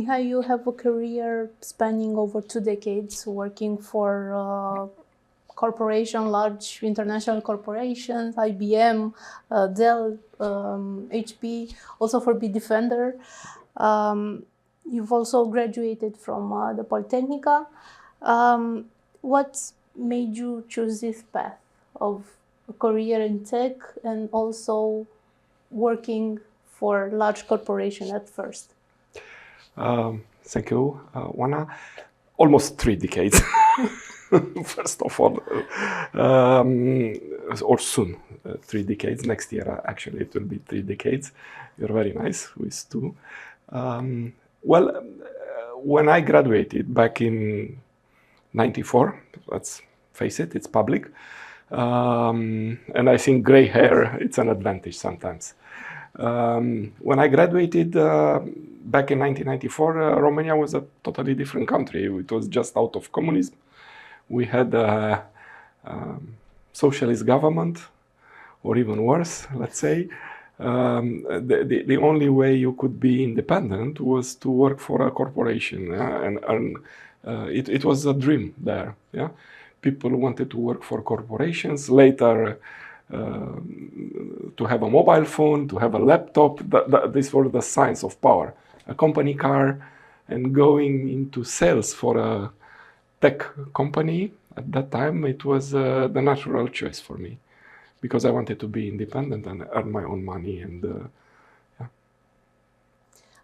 Mihai, you have a career spanning over 2 decades, working for large international corporations, IBM, Dell, HP, also for Bitdefender. You've also graduated from the Polytechnica. What made you choose this path of a career in tech and also working for large corporation at first? Thank you, Wana. Almost 3 decades. First of all, or soon, 3 decades. Next year, actually, it will be 3 decades. You're very nice with 2. Well, when I graduated back in '94, let's face it, it's public. And I think gray hair, it's an advantage sometimes. When I graduated back in 1994, Romania was a totally different country. It was just out of communism. We had a socialist government, or even worse, let's say. The only way you could be independent was to work for a corporation, and earn. It was a dream there. Yeah, people wanted to work for corporations. Later, to have a mobile phone, to have a laptop. These were the signs of power. A company car, and going into sales for a tech company at that time, it was the natural choice for me, because I wanted to be independent and earn my own money. And yeah.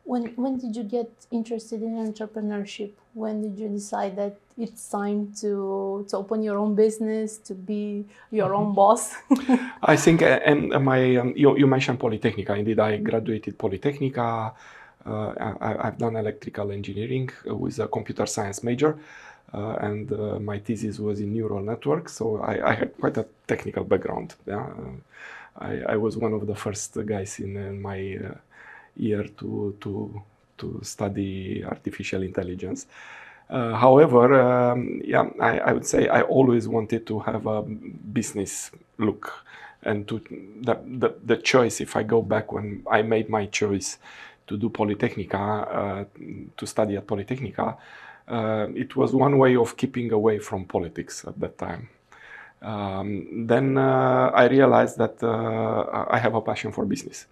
When did you get interested in entrepreneurship? When did you decide that it's time to open your own business, to be your own boss? I think, and you mentioned Polytechnica. Indeed, I graduated Polytechnica. I've done electrical engineering with a computer science major. And my thesis was in neural networks, so I had quite a technical background. Yeah? I was one of the first guys in my year to study artificial intelligence. However, yeah, I would say I always wanted to have a business look, and the choice. If I go back when I made my choice to do Polytechnica, to study at Polytechnica. It was one way of keeping away from politics at that time. Then I realized that I have a passion for business.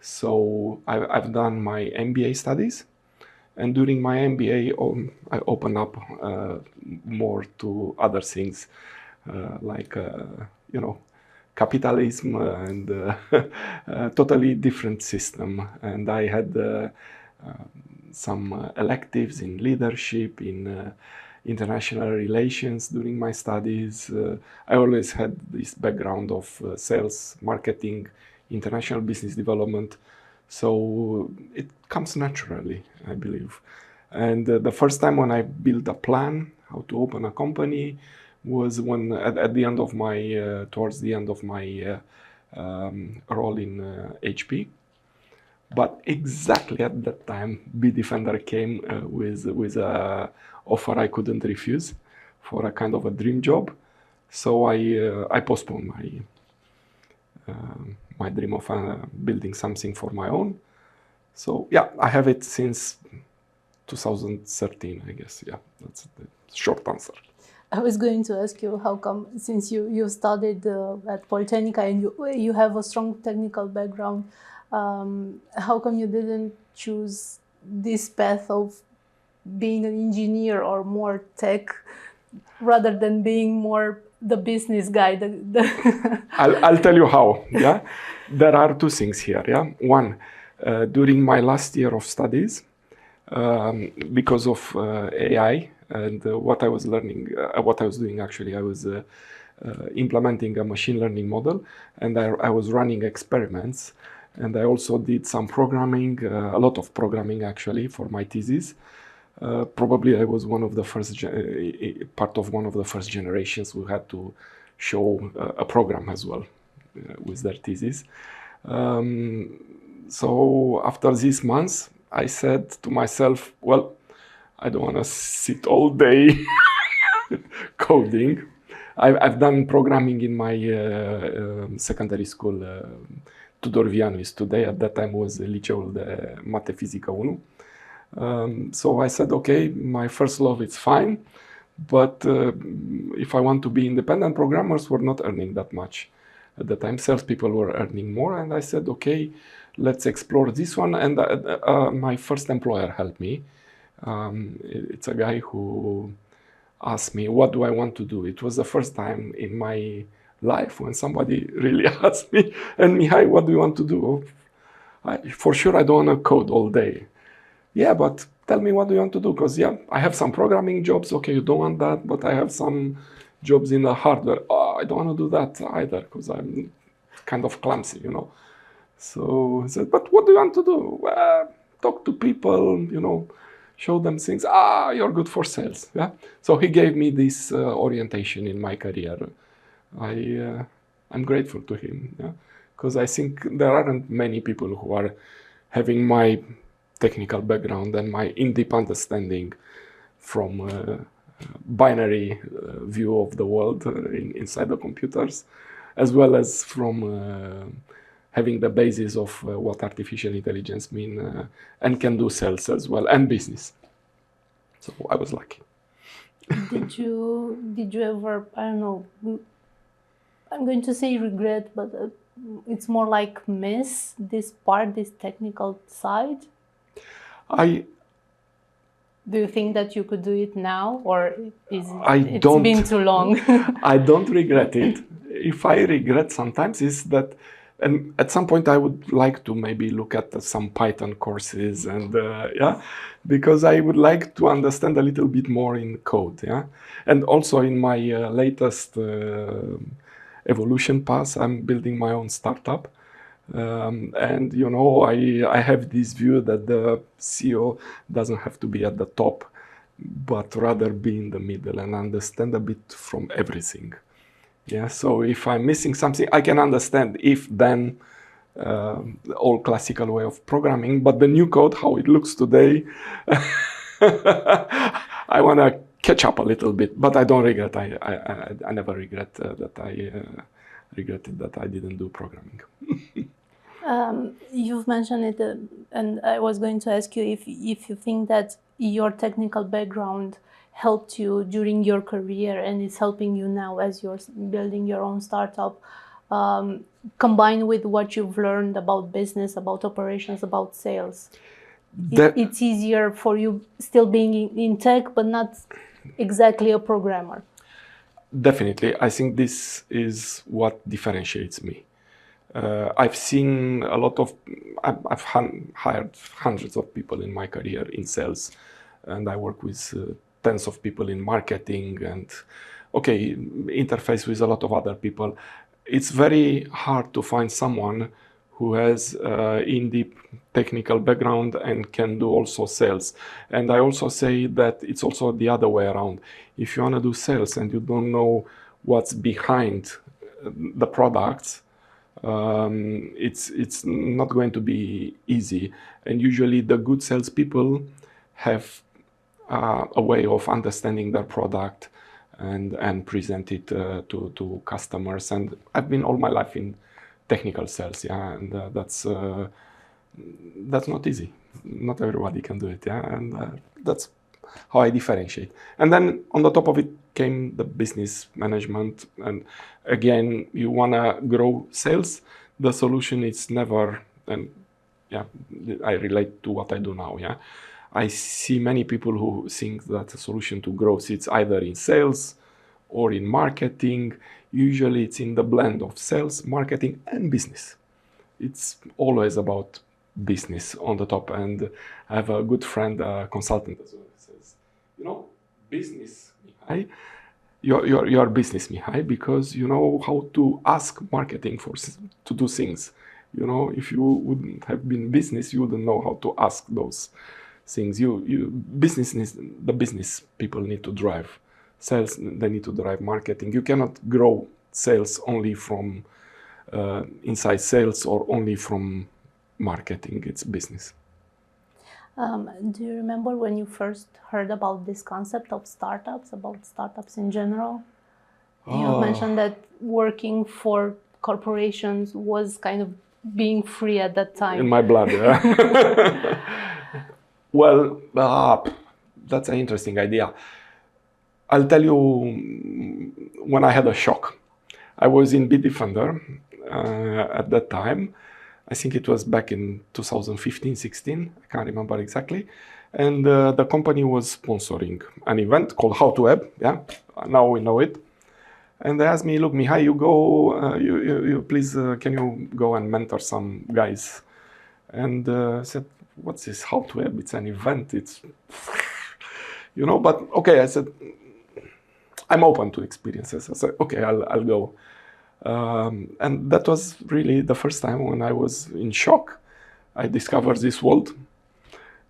So I've done my MBA studies, and during my MBA, I opened up more to other things, like capitalism and a totally different system. And I had some electives in leadership, in international relations during my studies. I always had this background of sales, marketing, international business development. So it comes naturally, I believe. And the first time when I built a plan how to open a company was when at the end of my, towards the end of my role in HP. But exactly at that time, Bitdefender came with an offer I couldn't refuse for a kind of a dream job. So I postponed my dream of building something for my own. So yeah, I have it since 2013, I guess. Yeah, that's the short answer. I was going to ask you how come, since you studied at Polytechnica and you have a strong technical background, how come you didn't choose this path of being an engineer or more tech rather than being more the business guy? I'll tell you how. Yeah, there are 2 things here. Yeah, one, during my last year of studies, because of AI and what I was learning, what I was doing actually, I was implementing a machine learning model, and I was running experiments. And I also did some programming, a lot of programming actually, for my thesis. Probably I was one of the first, part of one of the first generations who had to show a program as well with their thesis. So after these months, I said to myself, well, I don't want to sit all day coding. I've done programming in my secondary school. Tudor Vianu is today. At that time was Liceul de Mate Fizică 1. So I said, okay, my first love is fine, but if I want to be independent, programmers were not earning that much. At the time, salespeople were earning more, and I said, okay, let's explore this one. And my first employer helped me. It's a guy who asked me, what do I want to do? It was the first time in my life when somebody really asked me, and Mihai, what do you want to do? For sure, I don't want to code all day. Yeah, but tell me, what do you want to do? Because, yeah, I have some programming jobs. Okay, you don't want that, but I have some jobs in the hardware. Oh, I don't want to do that either because I'm kind of clumsy, you know. So I said, but what do you want to do? Talk to people, you know, show them things. You're good for sales. Yeah. So he gave me this orientation in my career. I'm grateful to him. Yeah, because I think there aren't many people who are having my technical background and my in-deep understanding from binary view of the world inside the computers, as well as from having the basis of what artificial intelligence mean and can do sales as well and business. So I was lucky. Did you ever, I don't know, I'm going to say regret, but it's more like miss this part, this technical side? Do you think that you could do it now, or it's been too long? I don't regret it. If I regret sometimes is that, and at some point I would like to maybe look at some Python courses and yeah, because I would like to understand a little bit more in code. Yeah, and also in my latest evolution path, I'm building my own startup. And you know, I have this view that the CEO doesn't have to be at the top, but rather be in the middle and understand a bit from everything. Yeah. So if I'm missing something, I can understand if then the old classical way of programming, but the new code, how it looks today, I want to catch up a little bit. But I don't regret. I never regret that I regretted that I didn't do programming. You've mentioned it, and I was going to ask you if you think that your technical background helped you during your career and is helping you now as you're building your own startup, combined with what you've learned about business, about operations, about sales. It's easier for you still being in tech, but not exactly a programmer. Definitely. I think this is what differentiates me. I've seen a lot of, I've hired hundreds of people in my career in sales, and I work with tens of people in marketing and, okay, interface with a lot of other people. It's very hard to find someone who has in-deep technical background and can do also sales. And I also say that it's also the other way around. If you want to do sales and you don't know what's behind the products, it's not going to be easy. And usually the good salespeople have a way of understanding their product and present it to customers. And I've been all my life in technical sales, yeah, and that's not easy. Not everybody can do it, yeah, and that's how I differentiate. And then on the top of it came the business management. And again, you want to grow sales. The solution is never, and yeah, I relate to what I do now. Yeah, I see many people who think that the solution to growth is either in sales or in marketing. Usually it's in the blend of sales, marketing, and business. It's always about business on the top. And I have a good friend, a consultant as well, who says, you know, business, Mihai, you're business, Mihai, because you know how to ask marketing to do things. You know, if you wouldn't have been business, you wouldn't know how to ask those things. The business people need to drive sales, they need to drive marketing. You cannot grow sales only from inside sales or only from marketing. It's business. Do you remember when you first heard about this concept of startups, about startups in general? You mentioned that working for corporations was kind of being free at that time. In my blood, yeah. Well, that's an interesting idea. I'll tell you when I had a shock. I was in Bitdefender at that time. I think it was back in 2015, 16. I can't remember exactly. And the company was sponsoring an event called How to Web. Yeah, now we know it. And they asked me, look, Mihai, you go, you please, can you go and mentor some guys? And I said, what's this How to Web? It's an event. It's, but okay, I said, I'm open to experiences. I said, okay, I'll go. And that was really the first time when I was in shock. I discovered this world.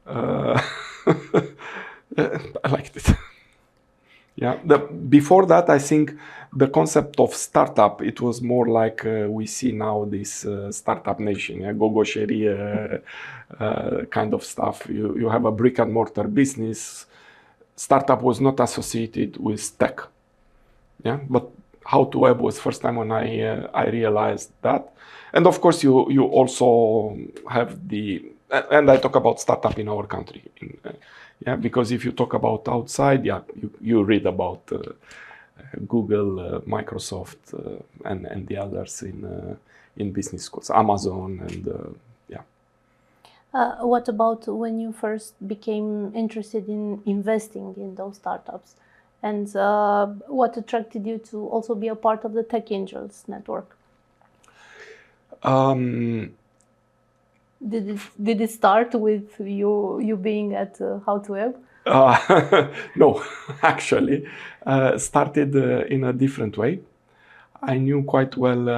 I liked it. Yeah. Before that, I think the concept of startup, it was more like we see now this startup nation, yeah, go-go sherry kind of stuff. You have a brick and mortar business. Startup was not associated with tech. Yeah, but How to Web was first time when I realized that. And of course, you also have and I talk about startup in our country. Yeah, because if you talk about outside, yeah, you read about Google, Microsoft, and the others in business schools, Amazon, and yeah. What about when you first became interested in investing in those startups? And what attracted you to also be a part of the Tech Angels network? Did it start with you being at How to Web? No, actually, started in a different way. I knew quite well,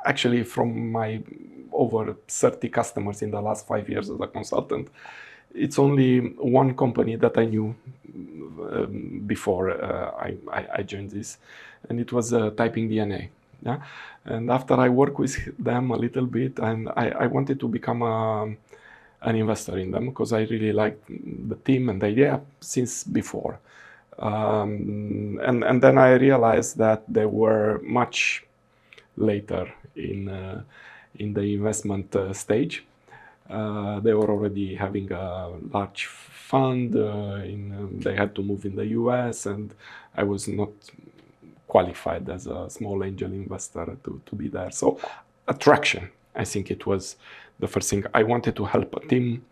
actually, from my over 30 customers in the last 5 years as a consultant, it's only one company that I knew before I joined this, and it was Typing DNA. Yeah, and after I worked with them a little bit, and I wanted to become an investor in them because I really liked the team and the idea since before. And then I realized that they were much later in the investment stage. They were already having a large fund. They had to move in the US, and I was not qualified as a small angel investor to be there. So attraction, I think it was the first thing. I wanted to help a team.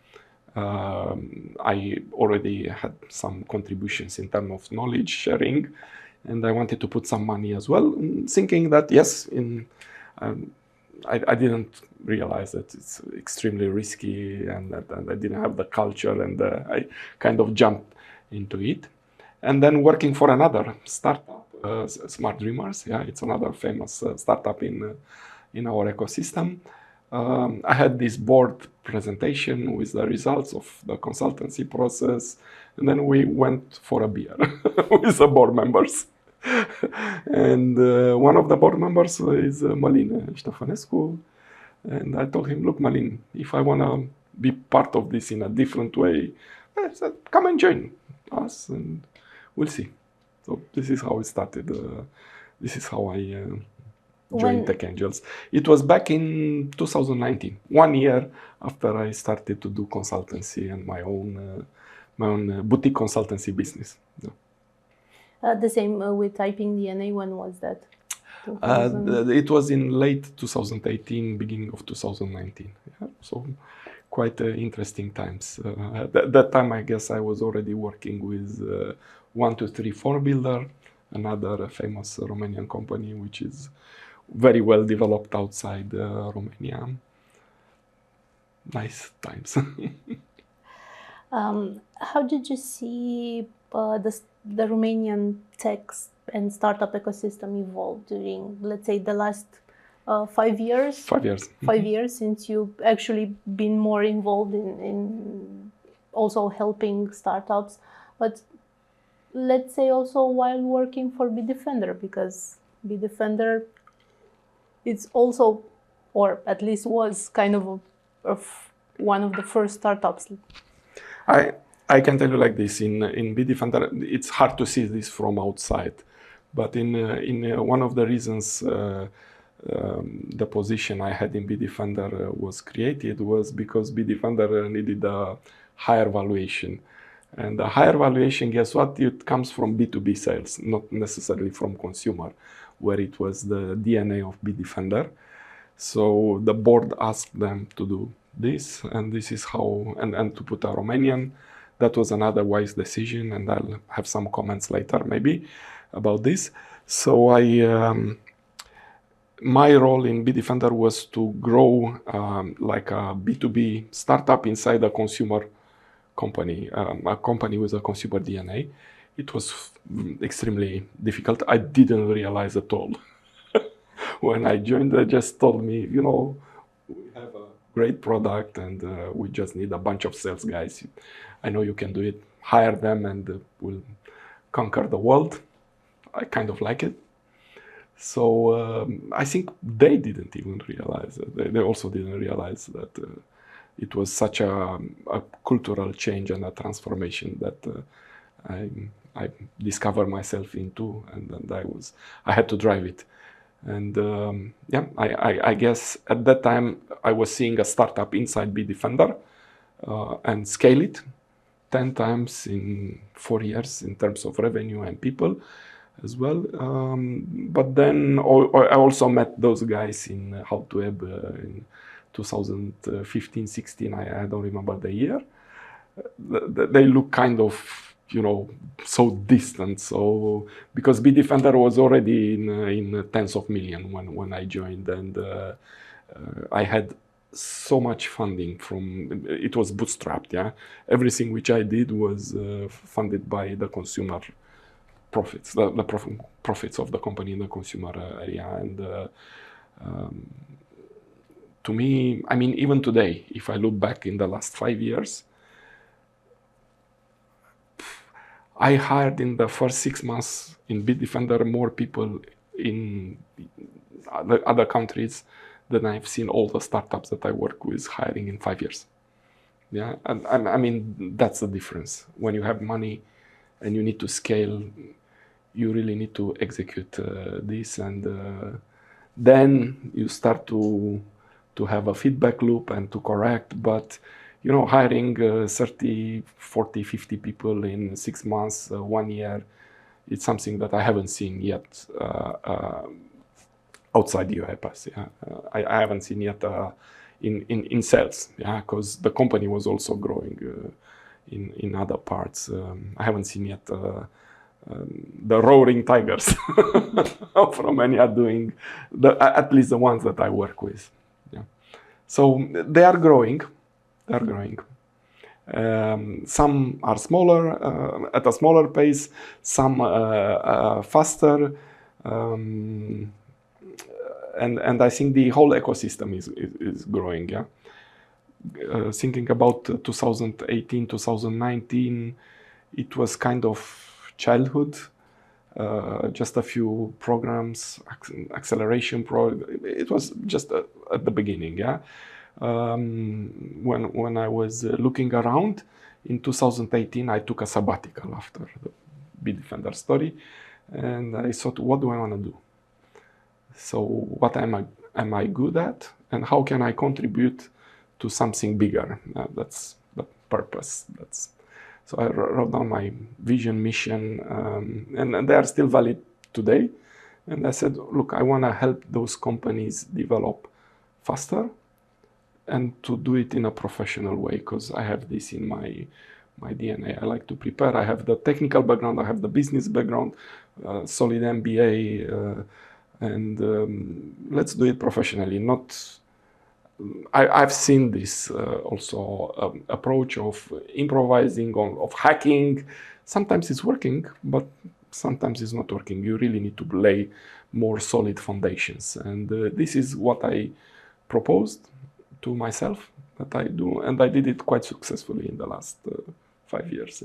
I already had some contributions in terms of knowledge sharing, and I wanted to put some money as well, thinking that yes, I didn't realize that it's extremely risky and that I didn't have the culture, and I kind of jumped into it. And then working for another startup, Smart Dreamers, yeah, it's another famous startup in our ecosystem. I had this board presentation with the results of the consultancy process, and then we went for a beer with the board members. And one of the board members is Malin Ștefănescu, and I told him, look, Malin, if I want to be part of this in a different way, I said, come and join us and we'll see. So this is how it started. This is how I joined Tech Angels. It was back in 2019, 1 year after I started to do consultancy and my own boutique consultancy business. Yeah. The same with Typing DNA. When was that? It was in late 2018, beginning of 2019. Yeah, so quite interesting times. At that time, I guess I was already working with 1234 Builder, another famous Romanian company, which is very well developed outside Romania. Nice times. How did you see the Romanian tech and startup ecosystem evolve during, let's say, the last 5 years? 5 years. 5 years since you've actually been more involved in also helping startups, but let's say also while working for Bitdefender, because Bitdefender it's also, or at least was, kind of one of the first startups. I can tell you like this, in Bitdefender, it's hard to see this from outside, but in one of the reasons the position I had in Bitdefender was created was because Bitdefender needed a higher valuation. And the higher valuation, guess what? It comes from B2B sales, not necessarily from consumer, where it was the DNA of Bitdefender. So the board asked them to do this, and this is how, and to put a Romanian. That was another wise decision, and I'll have some comments later maybe about this. So my role in Bitdefender was to grow like a B2B startup inside a consumer company, a company with a consumer DNA. It was extremely difficult. I didn't realize at all. When I joined, they just told me, you know, we have a great product and we just need a bunch of sales guys. I know you can do it. Hire them and we'll conquer the world. I kind of like it. So I think they didn't even realize it. They also didn't realize that it was such a cultural change and a transformation that I discovered myself into, and I had to drive it. And yeah, I guess at that time I was seeing a startup inside Bitdefender and scale it 10 times in 4 years in terms of revenue and people as well. But then I also met those guys in How to Web in 2015, 16, I don't remember the year. They look kind of, you know, so distant. So because Bitdefender was already in tens of millions when I joined, and I had so much funding from, it was bootstrapped, yeah. Everything which I did was funded by the consumer profits, the profits of the company in the consumer area. And to me, I mean, even today, if I look back in the last 5 years, I hired in the first 6 months in Bitdefender more people in other countries than I've seen all the startups that I work with hiring in 5 years. Yeah, and I mean, that's the difference. When you have money and you need to scale, you really need to execute this, and then you start to have a feedback loop and to correct. But you know, hiring 30, 40, 50 people in 6 months, 1 year, it's something that I haven't seen yet outside the US. Yeah? I haven't seen yet in sales, yeah, because the company was also growing in other parts. I haven't seen yet the roaring tigers of Romania doing, at least the ones that I work with. Yeah. So they are growing. They're growing. Some are smaller, at a smaller pace, some faster, and I think the whole ecosystem is growing. Yeah, thinking about 2018, 2019, it was kind of childhood. Just a few programs, acceleration it was just at the beginning. Yeah. When I was looking around in 2018, I took a sabbatical after the Bitdefender story, and I thought, what do I want to do? So what am I good at, and how can I contribute to something bigger? That's the purpose. So I wrote down my vision, mission, and they are still valid today. And I said, look, I want to help those companies develop faster, and to do it in a professional way, because I have this in my DNA. I like to prepare. I have the technical background, I have the business background, solid MBA, and let's do it professionally. I've seen this also approach of improvising, of hacking. Sometimes it's working, but sometimes it's not working. You really need to lay more solid foundations, and this is what I proposed to myself that I do, and I did it quite successfully in the last 5 years.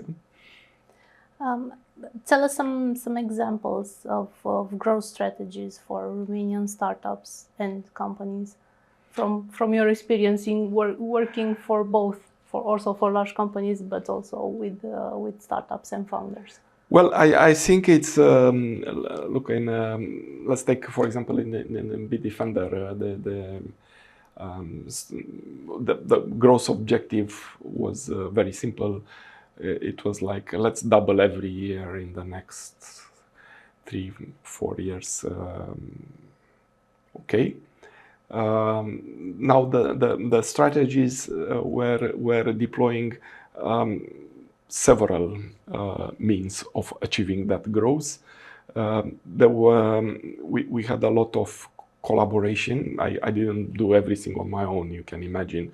Yeah. Tell us some examples of growth strategies for Romanian startups and companies from your experience in working for both, also for large companies, but also with startups and founders. Well, I think it's look in let's take for example in Bitdefender the growth objective was very simple. It was like let's double every year in the next 3-4 years. Okay. Now the strategies were deploying several means of achieving that growth. There were we had a lot of collaboration. I didn't do everything on my own. You can imagine,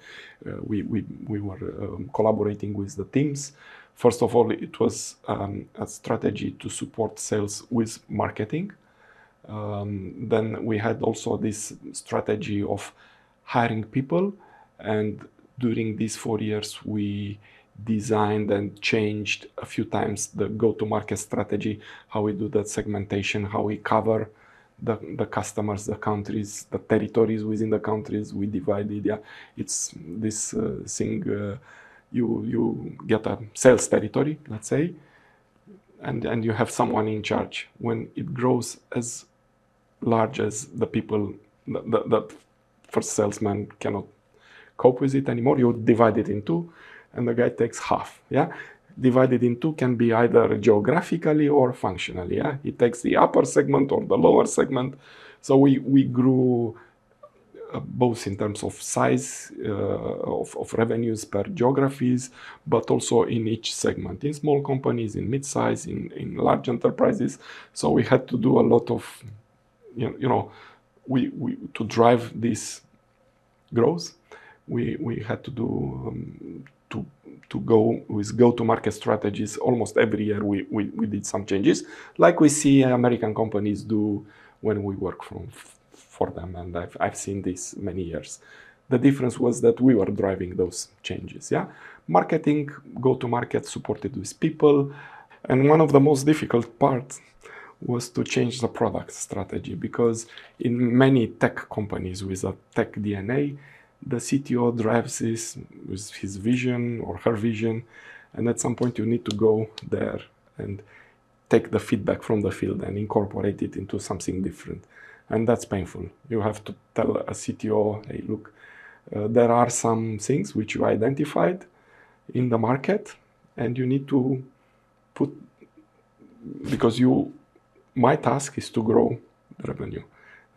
we were collaborating with the teams. First of all, it was a strategy to support sales with marketing. Then we had also this strategy of hiring people, and during these 4 years we designed and changed a few times the go-to-market strategy, how we do that segmentation, how we cover the customers, the countries, the territories within the countries. We divided. Yeah, it's this thing. You get a sales territory, let's say, and you have someone in charge. When it grows as large as the people, the first salesman cannot cope with it anymore, you divide it in two, and the guy takes half. Yeah, divided in two can be either geographically or functionally. Yeah, he takes the upper segment or the lower segment. So we grew both in terms of size of revenues per geographies, but also in each segment, in small companies, in mid-size, in large enterprises. So we had to do a lot of, we to drive this growth, we had to do to go with go-to-market strategies. Almost every year we did some changes, like we see American companies do when we work for them, and I've seen this many years. The difference was that we were driving those changes. Yeah, marketing, go-to-market supported with people, and one of the most difficult parts was to change the product strategy, because in many tech companies with a tech DNA, the CTO drives this with his vision or her vision, and at some point you need to go there and take the feedback from the field and incorporate it into something different. And that's painful. You have to tell a CTO, hey, look, there are some things which you identified in the market, and you need to put, because my task is to grow the revenue,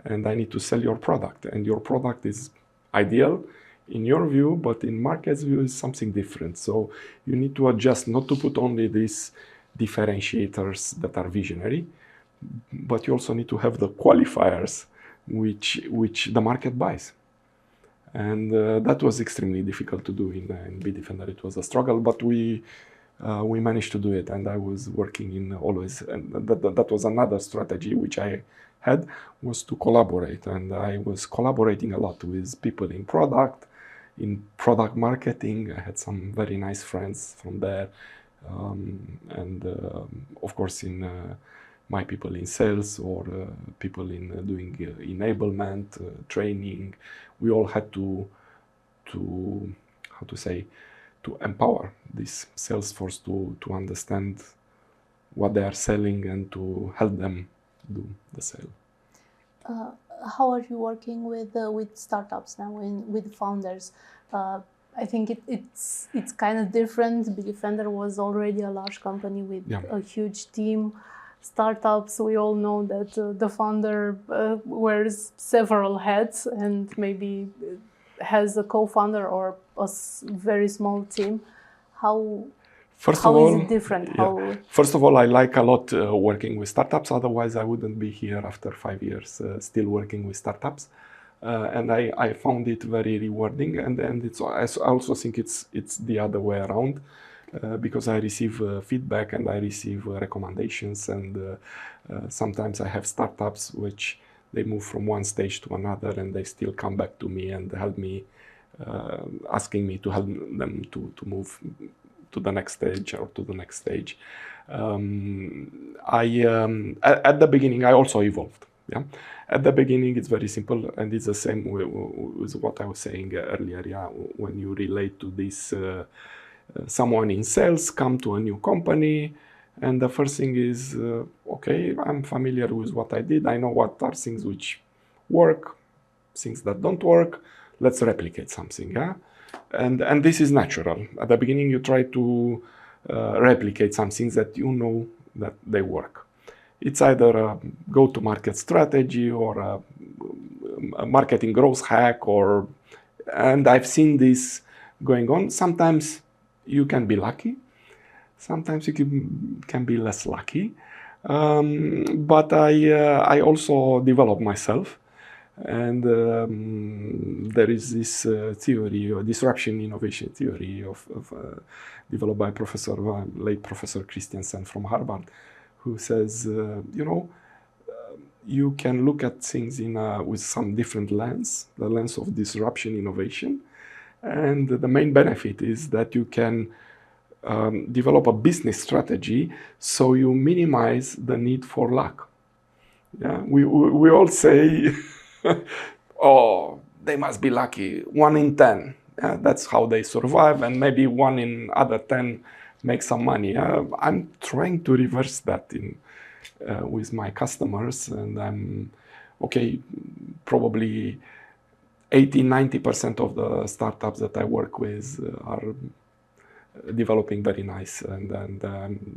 and I need to sell your product, and your product is ideal in your view, but in market's view is something different. So you need to adjust, not to put only these differentiators that are visionary, but you also need to have the qualifiers which the market buys. And that was extremely difficult to do in Bitdefender. It was a struggle, but we managed to do it, and I was working in always, and that was another strategy which I had, was to collaborate, and I was collaborating a lot with people in product marketing. I had some very nice friends from there, and of course in my people in sales, or people in doing enablement, training. We all had to how to say, to empower this sales force to understand what they are selling and to help them do the sale. How are you working with startups now, with founders? I think it's kind of different. Bitdefender was already a large company with a huge team. Startups, we all know that the founder wears several hats and maybe has a co-founder or a very small team. How is it different? First of all, I like a lot working with startups. Otherwise, I wouldn't be here after 5 years still working with startups. And I found it very rewarding. And I also think it's the other way around, because I receive feedback and I receive recommendations. And sometimes I have startups which they move from one stage to another, and they still come back to me and help me, asking me to help them to move to the next stage or to the next stage. At the beginning, I also evolved. Yeah, at the beginning, it's very simple, and it's the same with what I was saying earlier. Yeah, when you relate to this, someone in sales come to a new company, And the first thing is, okay, I'm familiar with what I did. I know what are things which work, things that don't work. Let's replicate something. Yeah? And this is natural. At the beginning, you try to replicate some things that you know that they work. It's either a go-to-market strategy or a marketing growth hack, and I've seen this going on. Sometimes you can be lucky, sometimes you can be less lucky. But I also develop myself, and there is this theory, or disruption innovation theory, developed by late Professor Christensen from Harvard, who says, you can look at things with some different lens, the lens of disruption innovation. And the main benefit is that you can develop a business strategy so you minimize the need for luck. Yeah, we all say, oh, they must be lucky, 1 in 10. That's how they survive, and maybe 1 in other 10 make some money. I'm trying to reverse that with my customers, and I'm okay. Probably 80-90% of the startups that I work with are developing very nice, and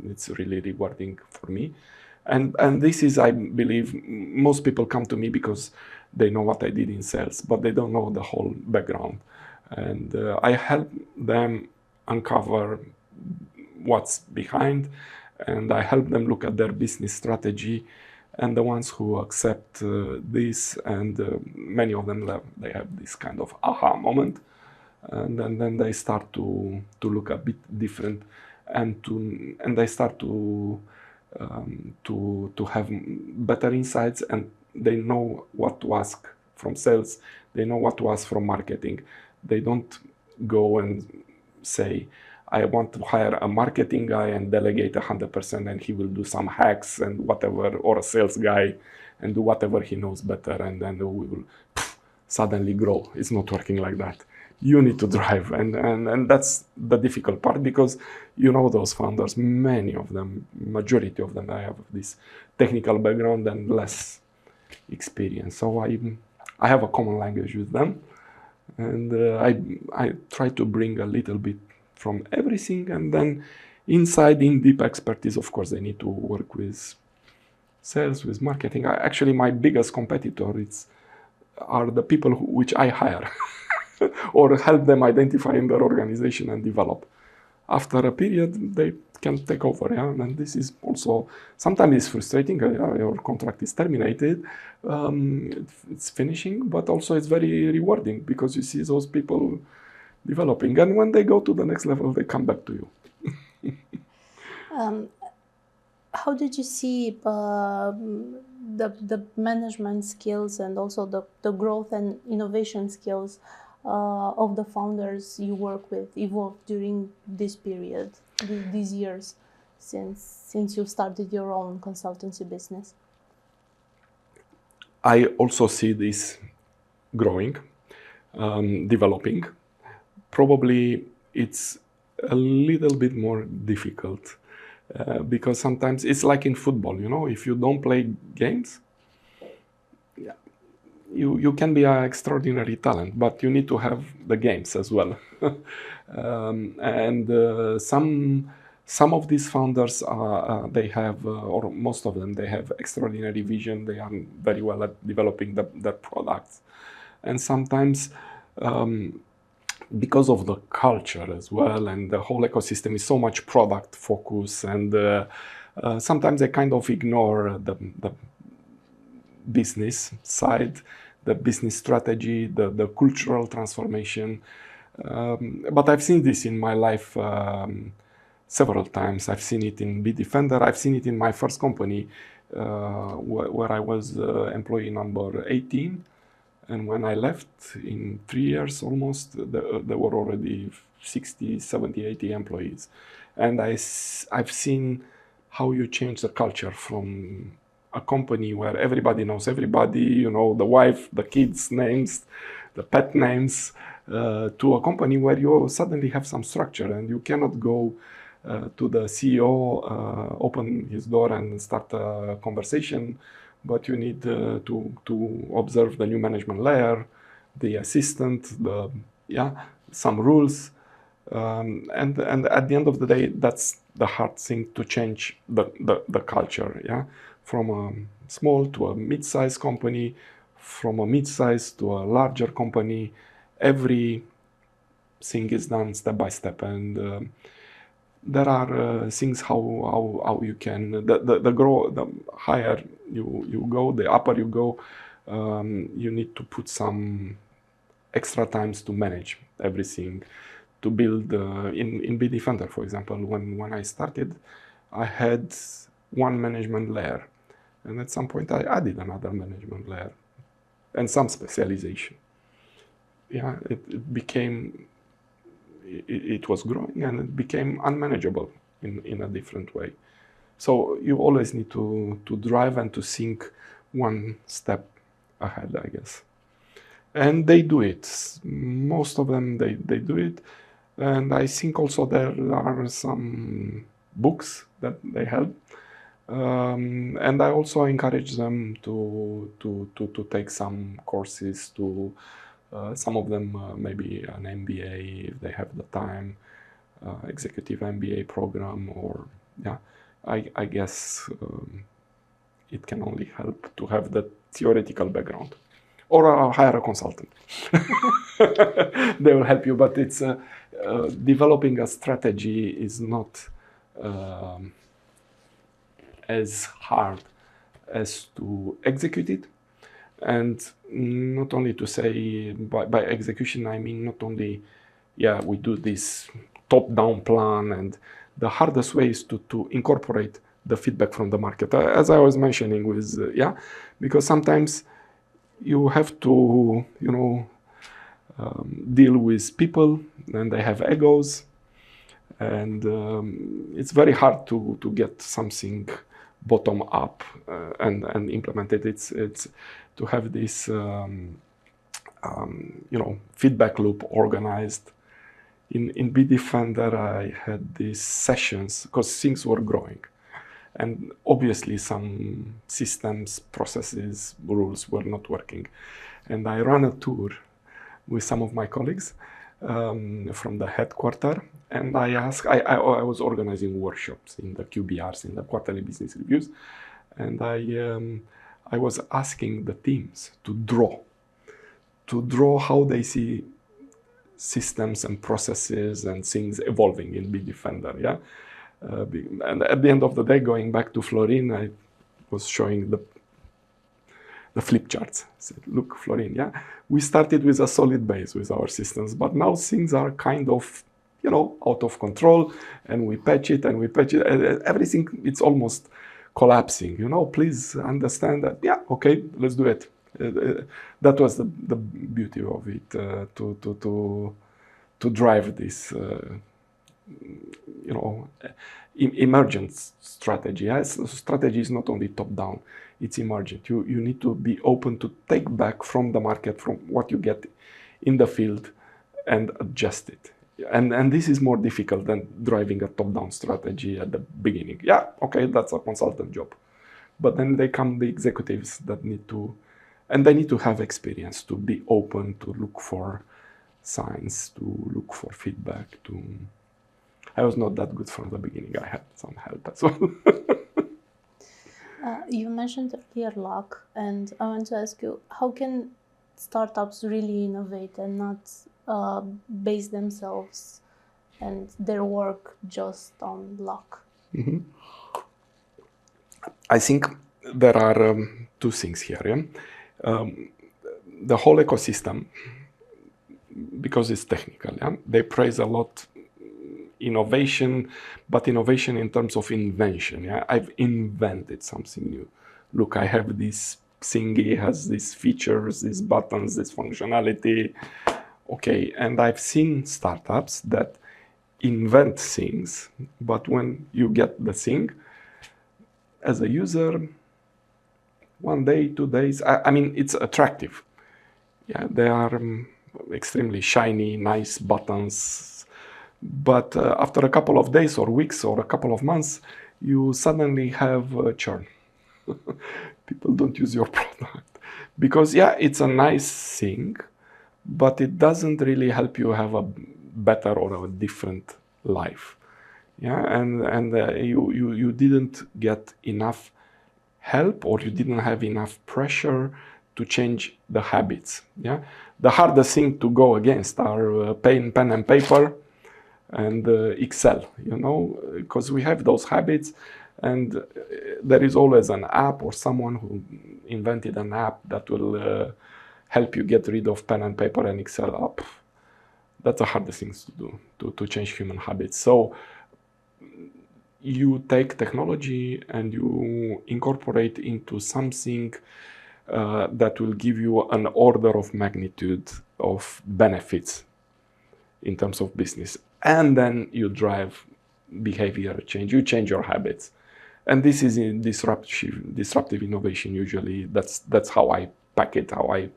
it's really rewarding for me. And this is, I believe, most people come to me because they know what I did in sales, but they don't know the whole background. And I help them uncover what's behind, and I help them look at their business strategy. And the ones who accept this, and many of them, they have this kind of aha moment, and then they start to look a bit different, and they start to have better insights, and they know what to ask from sales, they know what to ask from marketing. They don't go and say, I want to hire a marketing guy and delegate 100%, and he will do some hacks and whatever, or a sales guy and do whatever he knows better, and then we will suddenly grow. It's not working like that. You need to drive, and that's the difficult part, because those founders, many of them, majority of them, I have this technical background and less experience. So I have a common language with them, and I try to bring a little bit from everything, and then inside, in deep expertise, of course, they need to work with sales, with marketing. Actually, my biggest competitor are the people which I hire or help them identify in their organization and develop. After a period, they can take over. Yeah? And this is also, sometimes it's frustrating. Your contract is terminated, it's finishing, but also it's very rewarding, because you see those people developing, and when they go to the next level, they come back to you. How did you see the management skills and also the growth and innovation skills of the founders you work with evolve during this period, these years, since you started your own consultancy business? I also see this growing, developing. Probably it's a little bit more difficult, because sometimes it's like in football, if you don't play games, you can be an extraordinary talent, but you need to have the games as well. And some of these founders they have, or most of them, they have extraordinary vision. They are very well at developing their products, and sometimes because of the culture as well, and the whole ecosystem is so much product focus, and sometimes they kind of ignore the business side, the business strategy, the cultural transformation. But I've seen this in my life several times. I've seen it in Bitdefender. I've seen it in my first company, where I was employee number 18. And when I left, in 3 years almost, there were already 60, 70, 80 employees. And I've seen how you change the culture from a company where everybody knows everybody, the wife, the kids' names, the pet names, to a company where you suddenly have some structure, and you cannot go to the CEO, open his door and start a conversation, but you need to observe the new management layer, the assistant, some rules, and at the end of the day, that's the hard thing to change the culture, yeah, from a small to a mid-sized company, from a mid-sized to a larger company. Every thing is done step by step, and there are things how you can the higher you go, the upper you go, you need to put some extra times to manage everything, to build in Bitdefender, for example. When I started, I had one management layer, and at some point I added another management layer and some specialization. Yeah, it became, it was growing, and it became unmanageable in a different way. So you always need to drive and to think one step ahead, I guess. And they do it. Most of them, they do it. And I think also there are some books that they help. And I also encourage them to take some courses, to some of them maybe an MBA if they have the time, executive MBA program, or yeah, I guess it can only help to have the theoretical background, or hire a consultant. They will help you, but it's developing a strategy is not as hard as to execute it. And not only to say, by execution, I mean not only, yeah, we do this top-down plan, and the hardest way is to incorporate the feedback from the market, as I was mentioning with, because sometimes you have to, deal with people, and they have egos, and it's very hard to get something bottom up and implement it. It's to have this feedback loop organized. In Bitdefender, I had these sessions because things were growing, and obviously some systems, processes, rules were not working. And I ran a tour with some of my colleagues from the headquarters, and I was organizing workshops in the QBRs, in the quarterly business reviews, and I was asking the teams to draw how they see systems and processes and things evolving in Bitdefender, yeah. And at the end of the day, going back to Florin, I was showing the flip charts. I said, look, Florin, yeah, we started with a solid base with our systems, but now things are kind of, out of control, and we patch it, and everything, it's almost collapsing, please understand that, yeah, okay, let's do it. That was the beauty of it, to drive this, emergent strategy. Yes? Strategy is not only top-down, it's emergent. You need to be open to take back from the market, from what you get in the field, and adjust it. And this is more difficult than driving a top-down strategy at the beginning. Yeah, okay, that's a consultant job. But then they come the executives that need to, and they need to have experience, to be open, to look for signs, to look for feedback. I was not that good from the beginning. I had some help as well. You mentioned earlier luck, and I want to ask you, how can startups really innovate and not base themselves and their work just on luck? Mm-hmm. I think there are two things here. Yeah? The whole ecosystem, because it's technical, yeah? They praise a lot innovation, but innovation in terms of invention. Yeah? I've invented something new. Look, I have this thingy, has these features, these buttons, this functionality. Okay, and I've seen startups that invent things, but when you get the thing, as a user, 1 day, 2 days, I mean, it's attractive. Yeah, they are extremely shiny, nice buttons, But after a couple of days or weeks or a couple of months, you suddenly have a churn. People don't use your product because, yeah, it's a nice thing, but it doesn't really help you have a better or a different life. Yeah, and you didn't get enough help, or you didn't have enough pressure to change the habits. Yeah, the hardest thing to go against are pen and paper and Excel, you know, because we have those habits, and there is always an app or someone who invented an app that will help you get rid of pen and paper and Excel up. That's the hardest things to do, to change human habits. So you take technology and you incorporate into something that will give you an order of magnitude of benefits in terms of business. And then you drive behavior change, you change your habits. And this is in disruptive innovation usually. That's how I pack it, how I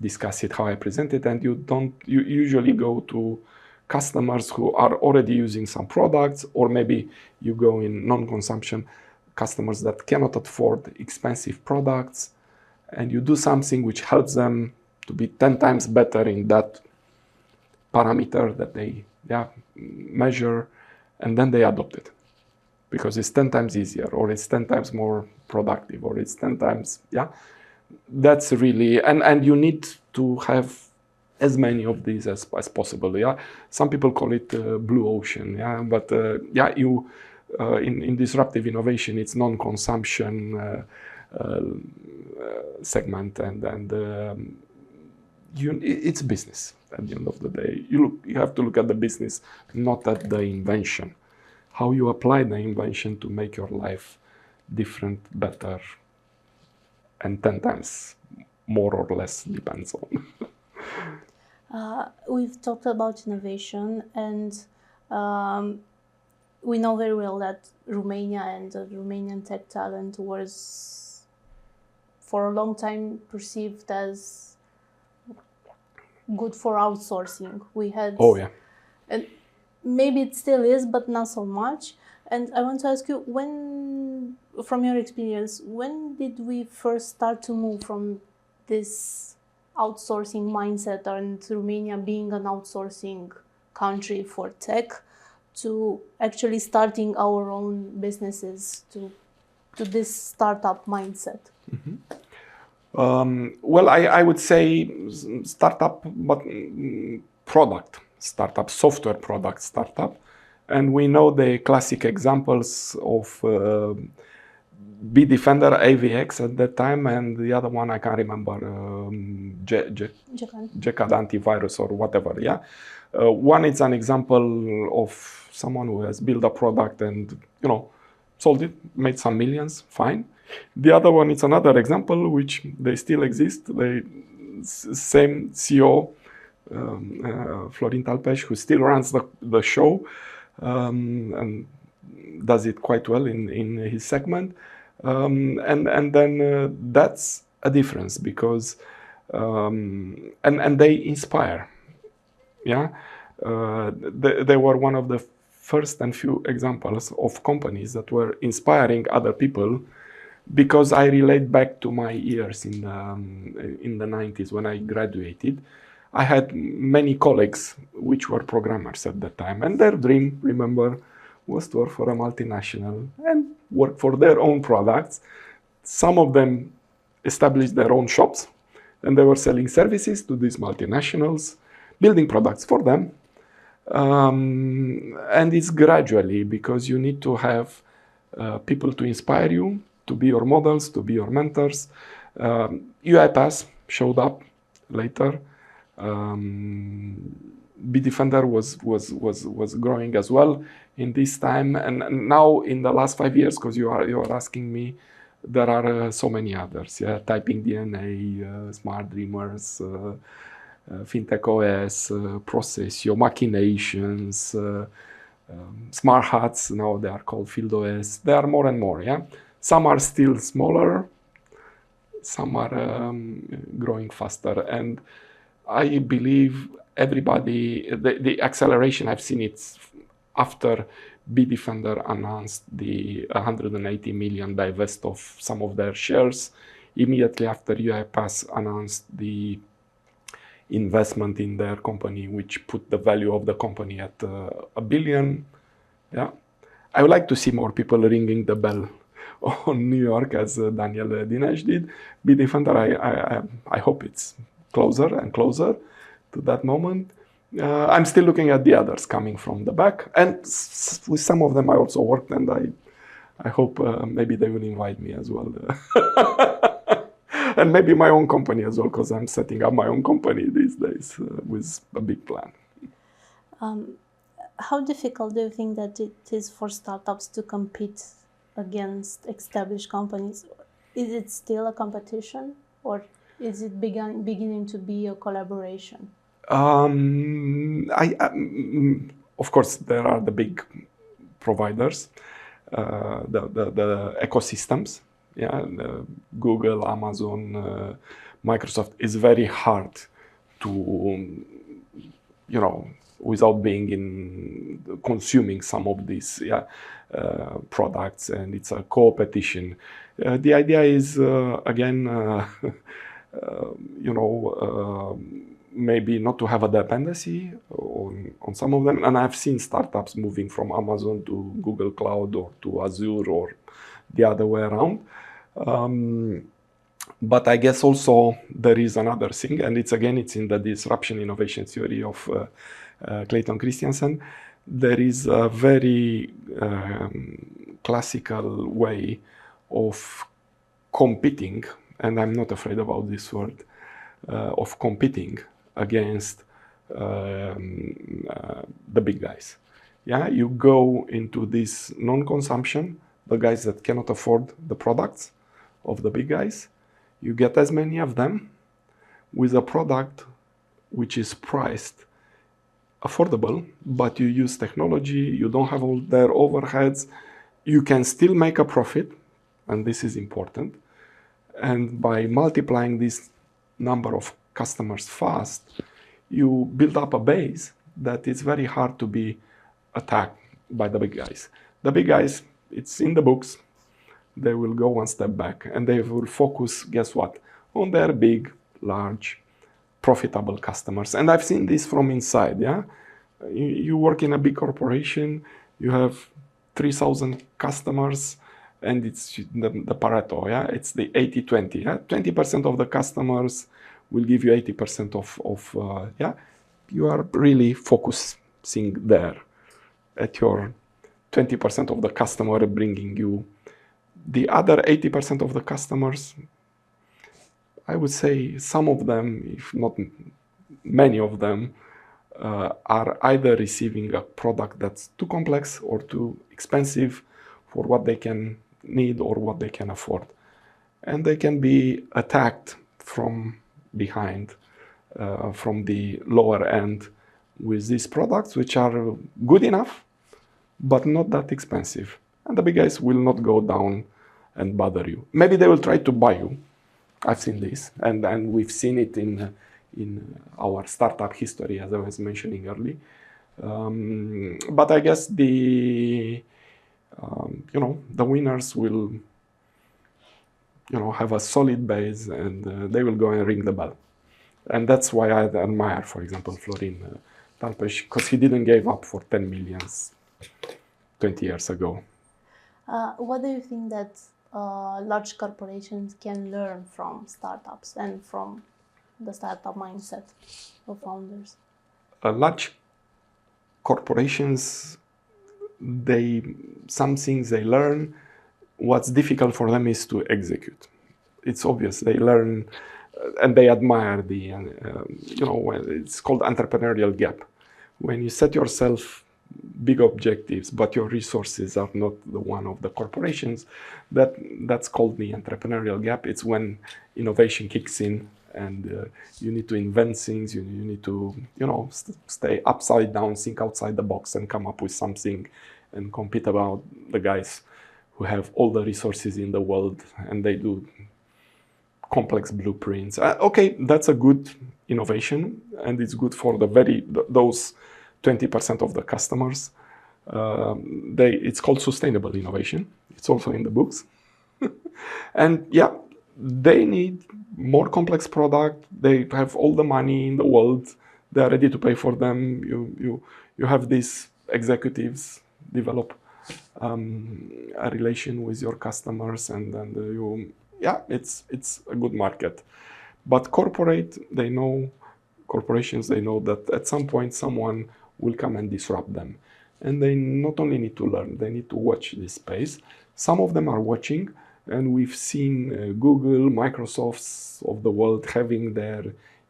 discuss it, how I present it. And you usually go to customers who are already using some products, or maybe you go in non-consumption customers that cannot afford expensive products, and you do something which helps them to be 10 times better in that parameter that they measure, and then they adopt it because it's 10 times easier, or it's 10 times more productive, or it's 10 times, that's really, and you need to have as many of these as possible. Some people call it blue ocean. But in disruptive innovation, it's non-consumption segment, and it's business. At the end of the day, you have to look at the business, not at the invention. How you apply the invention to make your life different, better, and 10 times more or less, depends on. We've talked about innovation, and we know very well that Romania and the Romanian tech talent was for a long time perceived as good for outsourcing. We had, and maybe it still is, but not so much. And I want to ask you, when, from your experience, when did we first start to move from this outsourcing mindset, and Romania being an outsourcing country for tech, to actually starting our own businesses, to this startup mindset? Well, I would say startup, but product startup, software product startup. And we know the classic examples of Bitdefender, AVX at that time, and the other one I can't remember, Jekad antivirus or whatever. One is an example of someone who has built a product and sold it, made some millions, fine. The other one is another example, which they still exist. The same CEO, Florin Talpeș, who still runs the show and does it quite well in his segment. And then that's a difference because and they inspire. They were one of the first and few examples of companies that were inspiring other people, because I relate back to my years in the 90s when I graduated. I had many colleagues which were programmers at that time, and their dream, remember, was to work for a multinational and work for their own products. Some of them established their own shops, and they were selling services to these multinationals, building products for them. And it's gradually, because you need to have people to inspire you, to be your models, to be your mentors. UiPath showed up later. Bitdefender was growing as well in this time, and now in the last 5 years, because you are asking me, there are so many others. Typing DNA, Smart Dreamers, FinTech OS, Processio, Machinations, Smart Hats. Now they are called Field OS. There are more and more. Some are still smaller, some are growing faster, and I believe everybody, the acceleration, I've seen it after Bitdefender announced the 180 million divest of some of their shares. Immediately after UiPath announced the investment in their company, which put the value of the company at $1 billion. Yeah, I would like to see more people ringing the bell on New York as Daniel Dinesh did. Bitdefender, I hope it's closer and closer to that moment. I'm still looking at the others coming from the back, and with some of them I also worked, and I hope maybe they will invite me as well. And maybe my own company as well, because I'm setting up my own company these days with a big plan. How difficult do you think that it is for startups to compete against established companies? Is it still a competition, or is it beginning to be a collaboration? Of course, there are the big providers, the ecosystems. Yeah, Google, Amazon, Microsoft. Is very hard to, without being in consuming some of these products, and it's a competition. The idea is again, maybe not to have a dependency on some of them. And I've seen startups moving from Amazon to Google Cloud or to Azure or the other way around. But I guess also there is another thing, and it's in the disruption innovation theory of Clayton Christensen. There is a very classical way of competing, and I'm not afraid about this word, of competing against the big guys. Yeah, you go into this non-consumption, the guys that cannot afford the products of the big guys. You get as many of them with a product which is priced affordable, but you use technology, you don't have all their overheads, you can still make a profit, and this is important. And by multiplying this number of customers fast, you build up a base that is very hard to be attacked by the big guys. The big guys, it's in the books, they will go one step back and they will focus, guess what, on their big, large, profitable customers. And I've seen this from inside. Yeah, you work in a big corporation, you have 3,000 customers, and it's the Pareto. Yeah, it's the 80-20. Yeah, 20% of the customers will give you 80% of you are really focusing there at your 20% of the customer bringing you. The other 80% of the customers, I would say some of them, if not many of them, are either receiving a product that's too complex or too expensive for what they can need or what they can afford. And they can be attacked from behind, from the lower end, with these products which are good enough, but not that expensive. And the big guys will not go down and bother you. Maybe they will try to buy you. I've seen this, and we've seen it in our startup history, as I was mentioning earlier. But I guess the winners will have a solid base, and they will go and ring the bell. And that's why I admire, for example, Florin Talpeș, because he didn't give up for 10 millions 20 years ago. What do you think that large corporations can learn from startups and from the startup mindset of founders? Large corporations, some things they learn. What's difficult for them is to execute. It's obvious. They learn and they admire it's called entrepreneurial gap. When you set yourself big objectives, but your resources are not the one of the corporations, that's called the entrepreneurial gap. It's when innovation kicks in, and you need to invent things. You need to stay upside down, think outside the box, and come up with something, and compete about the guys who have all the resources in the world, and they do complex blueprints. Okay, that's a good innovation, and it's good for those 20% of the customers. It's called sustainable innovation. It's also in the books. And yeah, they need more complex product. They have all the money in the world. They are ready to pay for them. You have these executives develop a relation with your customers, and then it's a good market. But corporations, they know that at some point someone will come and disrupt them. And they not only need to learn, they need to watch this space. Some of them are watching, and we've seen Google, Microsoft's of the world having their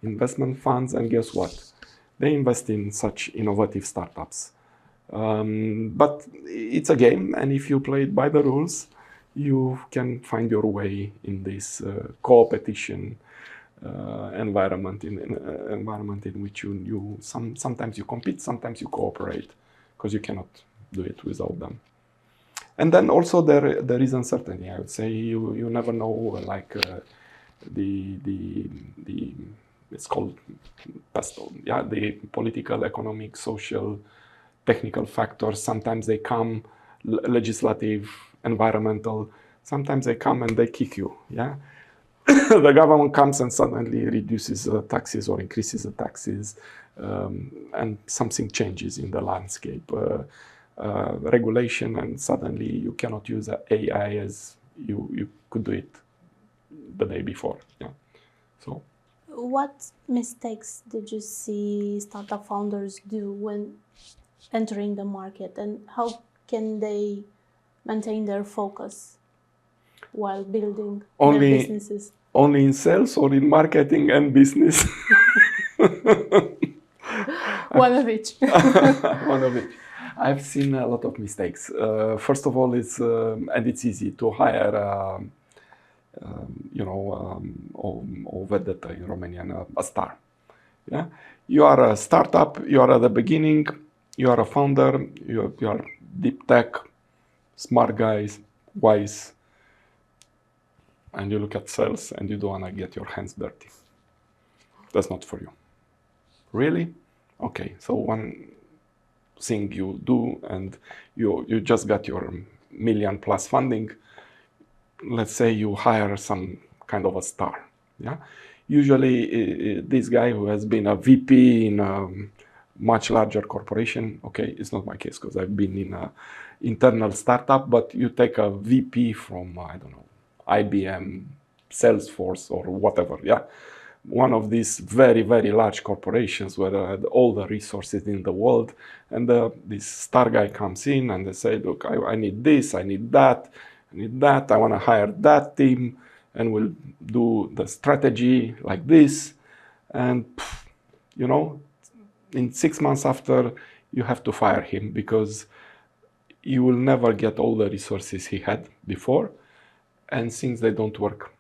investment funds, and guess what? They invest in such innovative startups. But it's a game, and if you play it by the rules, you can find your way in this competition environment in which sometimes you compete, sometimes you cooperate, because you cannot do it without them. And then also there is uncertainty. I would say you never know, like it's called PESTO. Yeah, the political, economic, social, technical factors. Sometimes they come, legislative, environmental. Sometimes they come and they kick you. Yeah, the government comes and suddenly reduces taxes or increases the taxes, and something changes in the landscape. Regulation, and suddenly you cannot use AI as you could do it the day before. Yeah. So, what mistakes did you see startup founders do when entering the market, and how can they maintain their focus while building their businesses? Only in sales or in marketing and business? One of each. One of each. I've seen a lot of mistakes. First of all, it's easy to hire, o vedetă in Romanian, a star. Yeah, you are a startup. You are at the beginning. You are a founder. You are deep tech, smart guys, wise, and you look at sales and you don't want to get your hands dirty. That's not for you. Really? Okay. So one thing you do, and you just got your $1 million+ funding. Let's say you hire some kind of a star. Yeah. Usually, this guy who has been a VP in a much larger corporation. Okay, it's not my case because I've been in an internal startup. But you take a VP from I don't know, IBM, Salesforce, or whatever. Yeah. One of these very, very large corporations where they had all the resources in the world, and this star guy comes in and they say, look, I need this, I need that, I want to hire that team, and we'll do the strategy like this. And, in 6 months after, you have to fire him because you will never get all the resources he had before, and things they don't work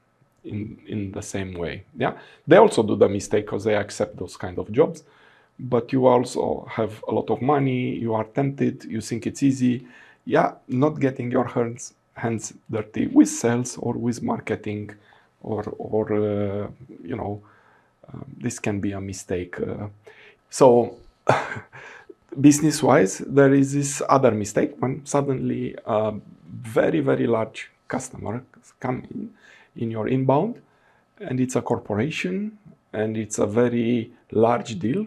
in the same way. Yeah, they also do the mistake because they accept those kind of jobs, but you also have a lot of money, you are tempted, you think it's easy. Yeah, not getting your hands dirty with sales or with marketing or this can be a mistake. So business-wise, there is this other mistake when suddenly a very, very large customer come in your inbound, and it's a corporation, and it's a very large deal,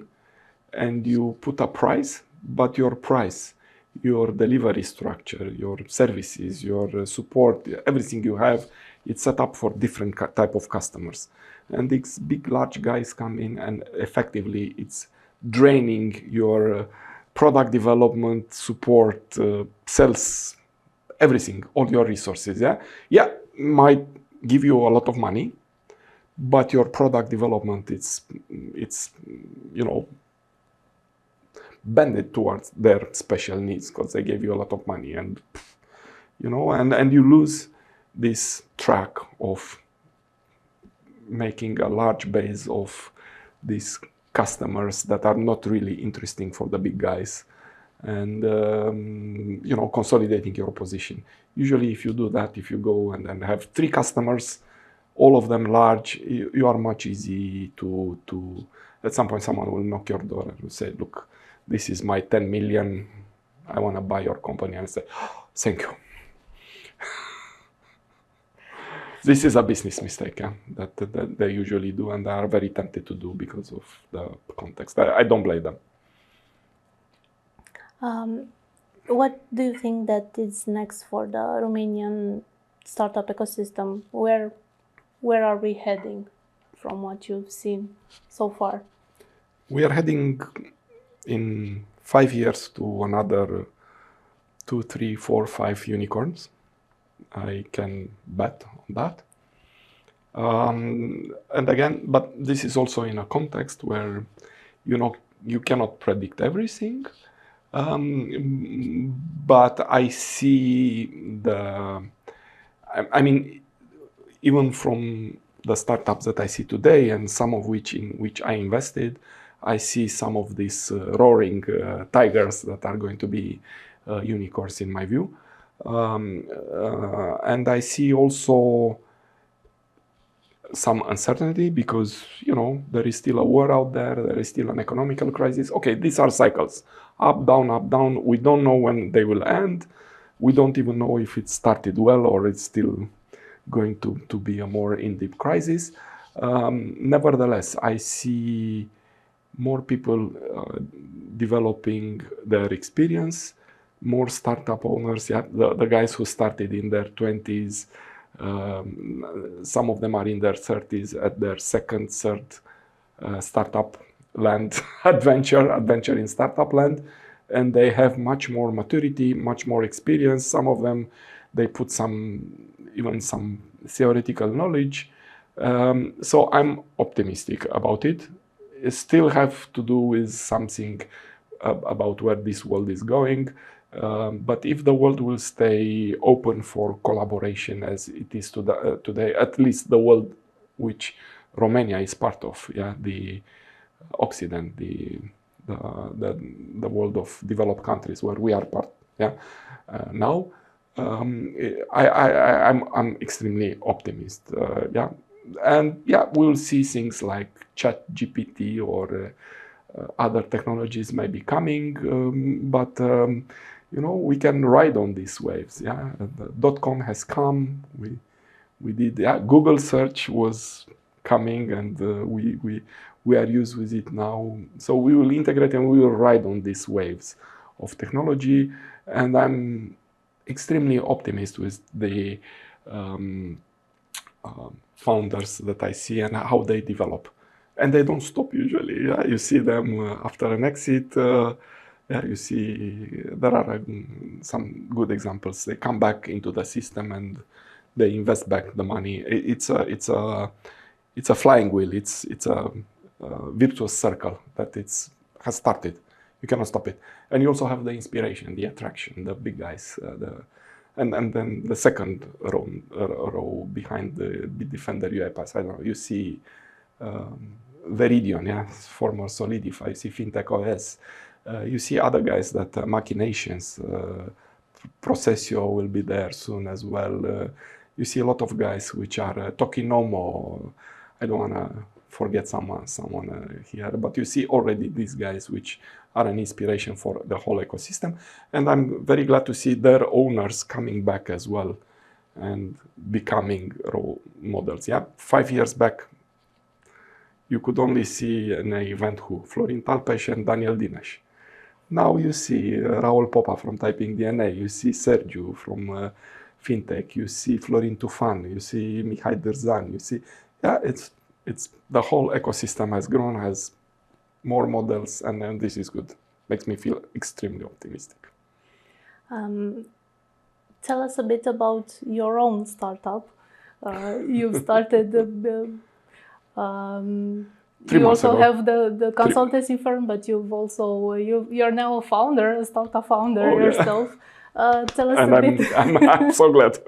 and you put a price, but your price, your delivery structure, your services, your support, everything you have, it's set up for different type of customers. And these big, large guys come in, and effectively it's draining your product development, support, sales, everything, all your resources. Yeah, might give you a lot of money, but your product development, it's bended towards their special needs because they gave you a lot of money, and and you lose this track of making a large base of these customers that are not really interesting for the big guys, and consolidating your position. Usually if you do that, if you go and have 3 customers, all of them large, you are much easy to at some point someone will knock your door and will say, look, this is my 10 million, I want to buy your company, and I say, oh, thank you. This is a business mistake that they usually do, and they are very tempted to do because of the context. I don't blame them. What do you think that is next for the Romanian startup ecosystem? Where are we heading from what you've seen so far? We are heading in 5 years to another 2, 3, 4, 5 unicorns. I can bet on that. And again, but this is also in a context where, you cannot predict everything. But I see even from the startups that I see today, and some of in which I invested, I see some of these roaring tigers that are going to be unicorns in my view. And I see also some uncertainty because, there is still a war out there. There is still an economical crisis. Okay, these are cycles. Up, down, up, down. We don't know when they will end. We don't even know if it started well or it's still going to be a more in-depth crisis. Nevertheless, I see more people developing their experience, more startup owners, the guys who started in their 20s, some of them are in their 30s at their second, third startup land adventure in startup land, and they have much more maturity, much more experience. Some of them, they put even some theoretical knowledge. So I'm optimistic about it. It still have to do with something about where this world is going. But if the world will stay open for collaboration as it is today, at least the world which Romania is part of, the Occident, the world of developed countries where we are part, now, I'm extremely optimistic, and we'll see things like ChatGPT or other technologies may be coming, but we can ride on these waves. The .com has come. We did. Google search was coming, and we are used with it now. So we will integrate and we will ride on these waves of technology. And I'm extremely optimistic with the founders that I see and how they develop. And they don't stop usually. You see them after an exit. You see there are some good examples. They come back into the system and they invest back the money. It's a flying wheel. It's a virtuous circle that has started. You cannot stop it. And you also have the inspiration, the attraction, the big guys, and then the second row behind the Bitdefender UiPath. I don't know. You see Veridion, former Solidify. You see FinTech OS. You see other guys that Machinations, Processio will be there soon as well. You see a lot of guys which are SalesOMMO. I don't want to forget someone here, but you see already these guys which are an inspiration for the whole ecosystem. And I'm very glad to see their owners coming back as well and becoming role models. 5 years back, you could only see an event Florin Talpeș and Daniel Dineș. Now you see Raul Popa from Typing DNA, you see Sergiu from FinTech, you see Florin Tufan, you see Mihai Guran, you see, it's the whole ecosystem has grown, has more models, and this is good. Makes me feel extremely optimistic. Tell us a bit about your own startup. You've started you also have the consultancy firm, but you're now a founder, a startup founder yourself. Tell us a bit. I'm so glad.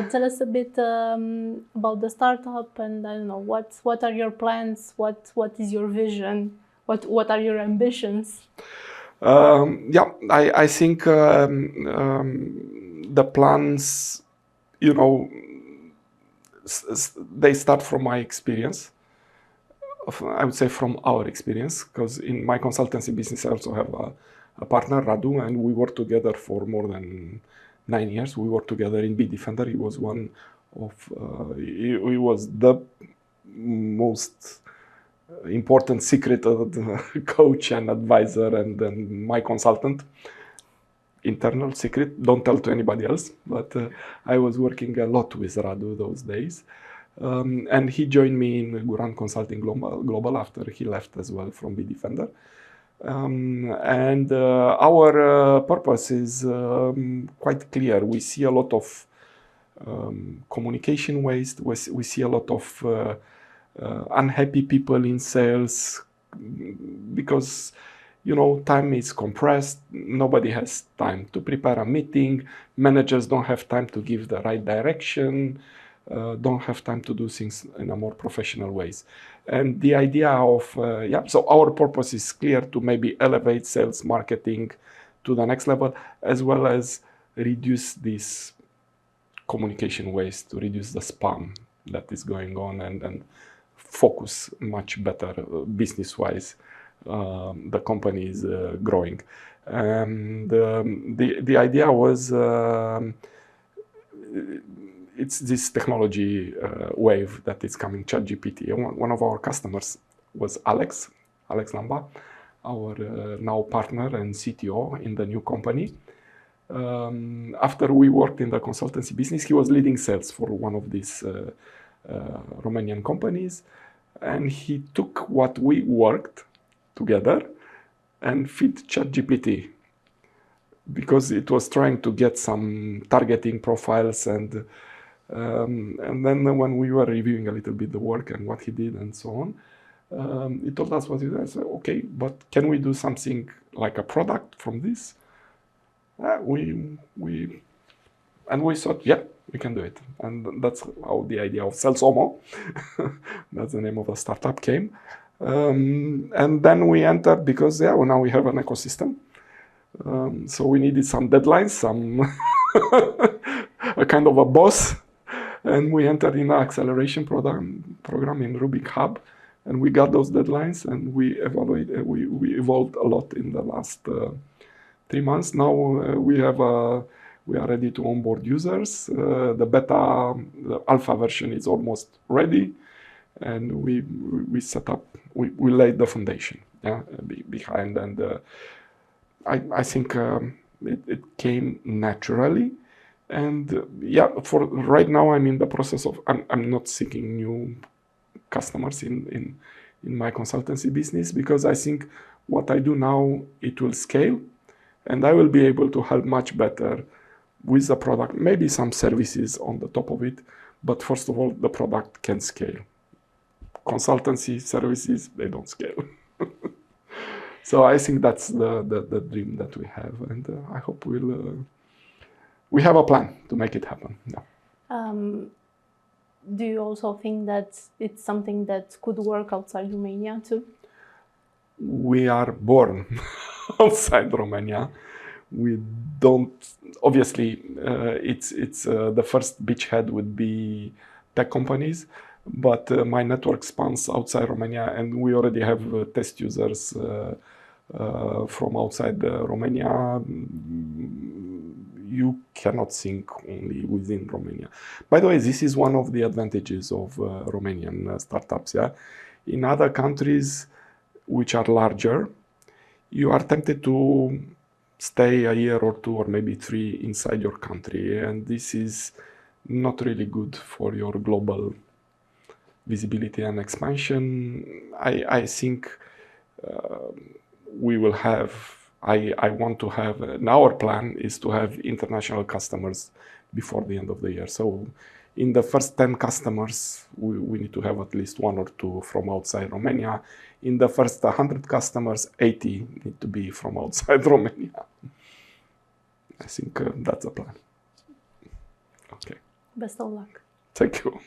Tell us a bit about the startup, and I don't know what are your plans, what is your vision, what are your ambitions? I think the plans, they start from my experience. I would say from our experience, because in my consultancy business I also have a partner, Radu, and we worked together for more than 9 years. We worked together in Bitdefender. He was one of, he was the most important secret coach and advisor and my consultant. Internal secret, don't tell to anybody else, but I was working a lot with Radu those days. And he joined me in Guran Consulting Global after he left as well from Bitdefender. And our purpose is quite clear. We see a lot of communication waste. We see a lot of unhappy people in sales because, you know, time is compressed. Nobody has time to prepare a meeting. Managers don't have time to give the right direction. Don't have time to do things in a more professional ways. And the idea of, so our purpose is clear, to maybe elevate sales marketing to the next level, as well as reduce this communication waste, to reduce the spam that is going on and focus much better business-wise. The company is growing. And the idea was, it's this technology wave that is coming, ChatGPT. One of our customers was Alex Lamba, our now partner and CTO in the new company. After we worked in the consultancy business, he was leading sales for one of these Romanian companies. And he took what we worked together and feed ChatGPT, because it was trying to get some targeting profiles, and then when we were reviewing a little bit the work and what he did and so on, he told us what he did. I said, okay, but can we do something like a product from this? We thought, yeah, we can do it. And that's how the idea of SalesOMMO, that's the name of the startup, came. And then we entered because, now we have an ecosystem. So we needed some deadlines, a kind of a boss. And we entered in an acceleration program in Rubik Hub. And we got those deadlines, and we evolved a lot in the last 3 months. Now we are ready to onboard users. The alpha version is almost ready. And we set up, we laid the foundation behind, and I think it came naturally. And for right now, I'm in the process of, I'm not seeking new customers in my consultancy business, because I think what I do now, it will scale, and I will be able to help much better with the product, maybe some services on the top of it. But first of all, the product can scale. Consultancy services, they don't scale. So I think that's the dream that we have, and I hope we have a plan to make it happen. Yeah. Do you also think that it's something that could work outside Romania too? We are born outside Romania. We don't, obviously, it's the first beachhead would be tech companies. But my network spans outside Romania, and we already have test users from outside Romania. You cannot think only within Romania. By the way, this is one of the advantages of Romanian startups. Yeah, in other countries which are larger, you are tempted to stay a year or 2 or maybe 3 inside your country, and this is not really good for your global visibility and expansion. I think we will have, I want to have, our plan is to have international customers before the end of the year. So in the first 10 customers, we need to have at least 1 or 2 from outside Romania. In the first 100 customers, 80 need to be from outside Romania. I think that's the plan. Okay. Best of luck. Thank you.